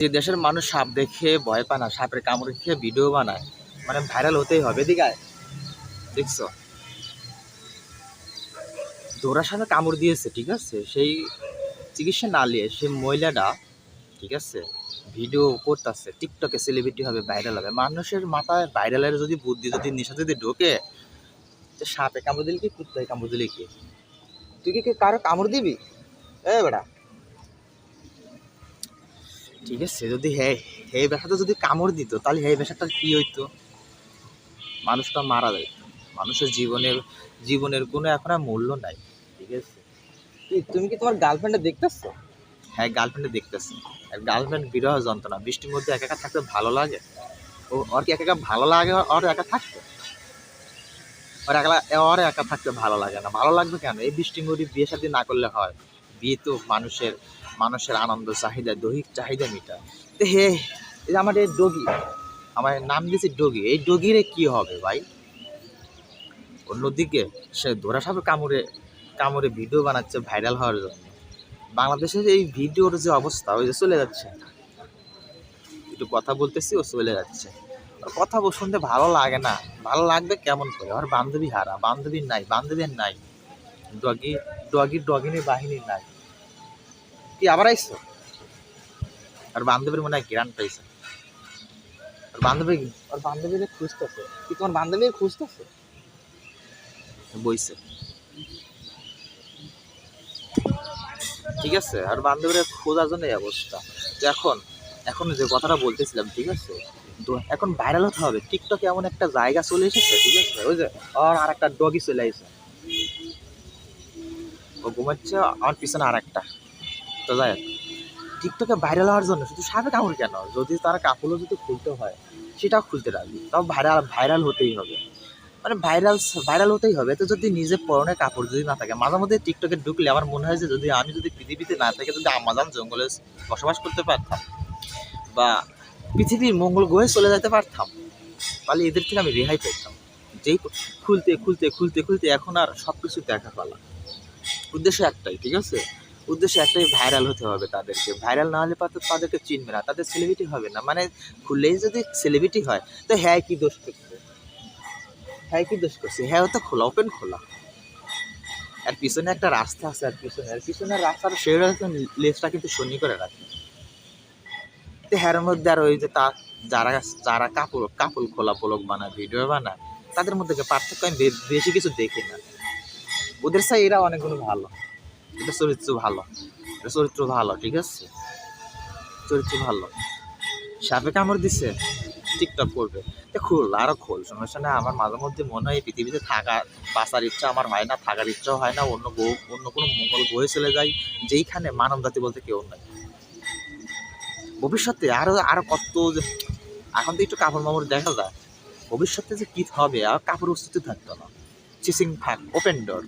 যে দেশের মানুষ সাপ দেখে ভয় পায় না, সাপের কামড় খেয়ে ভিডিও বানায়, মানে ভাইরাল হতেই হবে। এদিকে দেখছো দৌড়ার সামনে কামড় দিয়েছে, ঠিক আছে, সেই চিকিৎসা না নিয়ে সেই মহিলাটা, ঠিক আছে, ভিডিও করতেছে, টিকটকে সেলিব্রিটি হবে, ভাইরাল হবে। মানুষের মাথায় ভাইরালের যদি বুদ্ধি যদি নেশা যদি ঢোকে, যে সাপে কামড় দিলে কি, কুত্তায় কামড় দিলে কি, তুই কি কারো কামড় দিবি? বেটা, ঠিক আছে, যদি হে ব্যথাটা যদি কামড় দিত, তাহলে হে ব্যথাটা কি হইতো? মানুষটা মারা যায়। মানুষের জীবনের কোনো এখন আর মূল্য নাই, ঠিক আছে। তুমি কি তোমার গার্লফ্রেন্ডে দেখতেছো? হ্যাঁ, গার্লফ্রেন্ডে দেখতেছি। আর গার্লফ্রেন্ড বিরহ যন্ত্রণা, বৃষ্টির মধ্যে একা একা থাকতে ভালো লাগে? ওর কি একা একা ভালো লাগে? ওর একা থাকতে, ওর একা থাকতে ভালো লাগে না। ভালো লাগবে কেন? এই বৃষ্টির মধ্যে বিয়ে শাদী না করলে হয়? বিয়ে তো মানুষের আনন্দ চাহিদা, দৈহিক চাহিদা মিটায়। তো এই যে আমার এই ডগি, আমার নাম দিয়েছি ডগি, এই ডগিরে কি হবে ভাই? অন্যদিকে সে ধরা সাপে কামড়ে ভিডিও বানাচ্ছে ভাইরাল হওয়ার জন্য। বাংলাদেশের এই ভিডিওর যে অবস্থা, ওই যে চলে যাচ্ছে, একটু কথা বলতেছি ও চলে যাচ্ছে। ওর কথা শুনতে ভালো লাগে না। ভালো লাগবে কেমন করে? ওর বান্ধবী হারা, বান্ধবীর নাই, ডগিনী বাহিনীর নাই। কি আবার আইসো? আর বান্ধবীর মনে হয় জ্ঞান পাইছে। ওর বান্ধবীকে খুঁজতেছে। কি তোমার বান্ধবী খুঁজতেছে? বইছে, ঠিক আছে। আর বান্ধবীরা খোঁজার জন্য এই অবস্থা। এখন এখন যে কথাটা বলতেছিলাম, ঠিক আছে, তো এখন ভাইরাল হতে হবে। টিকটকে এমন একটা জায়গা চলে এসেছে, ঠিক আছে, ওই যে আর একটা ডগি চলে আসছে, ও ঘুমাচ্ছে, আমার পিছনে আর একটা। তো যাই হোক, টিকটকে ভাইরাল হওয়ার জন্য শুধু সাপে কামড় কেন, যদি তার কাপড়ও যদি খুলতে হয় সেটাও খুলতে রাখবি, তাও ভাইরাল হতেই হবে। মানে ভাইরাল হতেই হবে। তো যদি নিজে পরনে কাপড় যদি না থাকে, মাঝে মধ্যে টিকটকে ঢুকলে আমার মনে হয় যে যদি আমি যদি পৃথিবীতে না থাকে, যদি আমাজন জঙ্গলে বসবাস করতে পারতাম বা পৃথিবীর মঙ্গল গ্রহে চলে যেতে পারতাম, তাহলে এদের থেকে আমি রেহাই পেতাম। যেই খুলতে খুলতে খুলতে খুলতে এখন আর সব কিছু দেখা পেলাম। উদ্দেশ্য একটাই, ঠিক আছে, উদ্দেশ্য একটাই, ভাইরাল হতে হবে তাদেরকে। ভাইরাল না হলে তাদেরকে চিনবে না, তাদের সেলিব্রিটি হবে না। মানে খুললেই যদি সেলিব্রিটি হয়, তো হ্যাঁ কি দোষ করছে? হ্যাঁ, তো খোলা, ওপেন খোলা। আর পিছনে একটা রাস্তা আছে, আর পিছনের রাস্তার সেরকম লেজটা কিন্তু শনি করে রাখে। তো হ্যার মধ্যে আর ওই যে যারা যারা কাপড় খোলা ব্লগ বানায়, ভিডিও বানায়, তাদের মধ্যে পার্থক্য আমি বেশি কিছু দেখি না। ওদের চাই এরা অনেকগুলো ভালো, এটা চরিত্র ভালো, ঠিক আছে, চরিত্র ভালো। সাপে কামড় দিছে, টিকটক করবে, খোল, আরো খোল, সমস্যা নেই। আমার মাঝে মধ্যে মনে হয় পৃথিবীতে বাঁচার ইচ্ছা আমার হয় না, থাকার ইচ্ছাও হয় না। অন্য কোনো মঙ্গল গ্রহে চলে যায়, যেইখানে মানব জাতি বলতে কেউ নাই। ভবিষ্যতে আরো আরো কত যে, এখন তো একটু কাপড় মামড় দেখা যায়, ভবিষ্যতে যে কি হবে, আর কাপড় অস্তিত্ব থাকতো না। চিসিং ফাঁক, ওপেন ডোর।